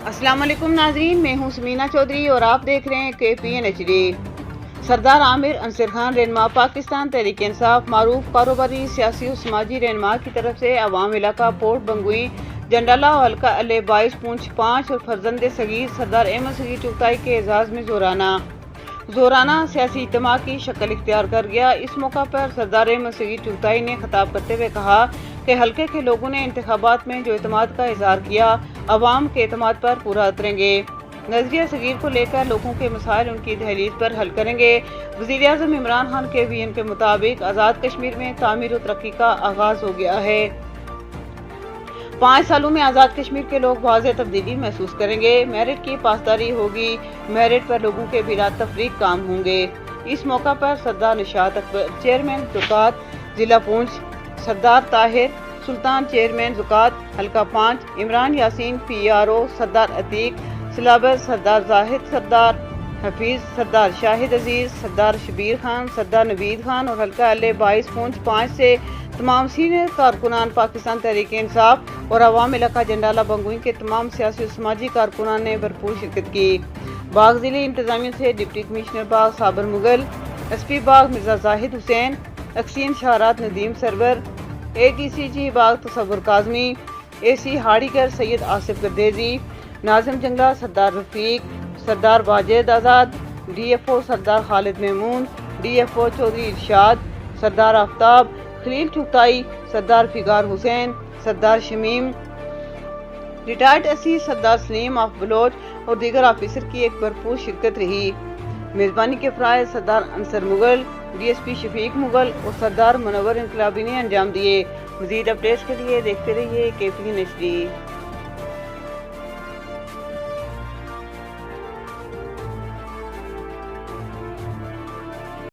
अस्सलाम वालेकुम नाजरीन, मैं हूं समीना चौधरी और आप देख रहे हैं KPN HD। सरदार आमिर अंसर खान रहनुमा पाकिस्तान तहरीक इंसाफ मारूफ कारोबारी सियासी और समाजी रहनुमा की तरफ से अवाम इलाका पोर्ट बंगुई जंडाला और हल्का अल्ले 22 पूंछ 5 और फर्जंद सगीर सरदार अहमद सगीर चुगताई के एजाज में जोराना सियासी इज्तिमा की शक्ल इख्तियार कर गया। इस मौका पर सरदार अहमद सगीर चुगताई ने खिताब करते हुए कहा कि हल्के के लोगों ने इंतखाबात में जो एतमाद का इजहार किया, अवाम के एतमाद पर पूरा उतरेंगे। नजरिया सगीर को लेकर लोगों के मसाइल उनकी दहलीज पर हल करेंगे। वज़ीर आज़म इमरान खान के वीएन के मुताबिक आज़ाद कश्मीर में तामीर और तरक्की का आगाज हो गया है। 5 सालों में आज़ाद कश्मीर के लोग वाज़ेह तब्दीली महसूस करेंगे। मेरिट की पासदारी होगी, मेरिट पर लोगों के बिला तफरीक काम होंगे। इस मौका पर सरदार निशात अकबर चेयरमैन ज़कात जिला पूंछ, सरदार ताहिर सुल्तान चेयरमैन ज़कात हल्का 5, इमरान यासीन PRO, सरदार अतीक सिलाबर, सरदार जाहिद, सरदार हफीज, सरदार शाहिद अजीज, सरदार शबीर खान, सरदार नवीद खान और हल्का अल्ले 22 पूंछ 5 से तमाम सीनियर कारकुनान पाकिस्तान तहरीक इंसाफ और अवाम इलाका जंडाला बंगुई के तमाम सियासी और समाजी कारकुनान ने भरपूर शिरकत की। बाग जिले इंतजामिया से deputy commissioner Bagh Sabir Mughal, SP Bagh Mirza Zahid Hussain, अक्सीम शाहरात नदीम सरवर, ATCG बाग तसव्वुर काज़मी, AC हाड़ीगर सैयद आसिफ गर्देजी, नाजिम जंगला Sardar Rafique, Sardar Wajid Azad, DFO Sardar Khalid Mahmood, DFO Chaudhry Irshad, Sardar Aftab, Khalil Chughtai, Sardar Figar Hussain, Sardar Shamim, retired SC Sardar Saleem of Baloch और दीगर ऑफिसर की एक भरपूर शिरकत रही। मेजबानी के फ़राइज़ सरदार अंसर मुगल, DSP शफीक मुगल और सरदार मुनव्वर इनकलाबी ने अंजाम दिए। मज़ीद अपडेट्स के लिए देखते रहिए KPN HD।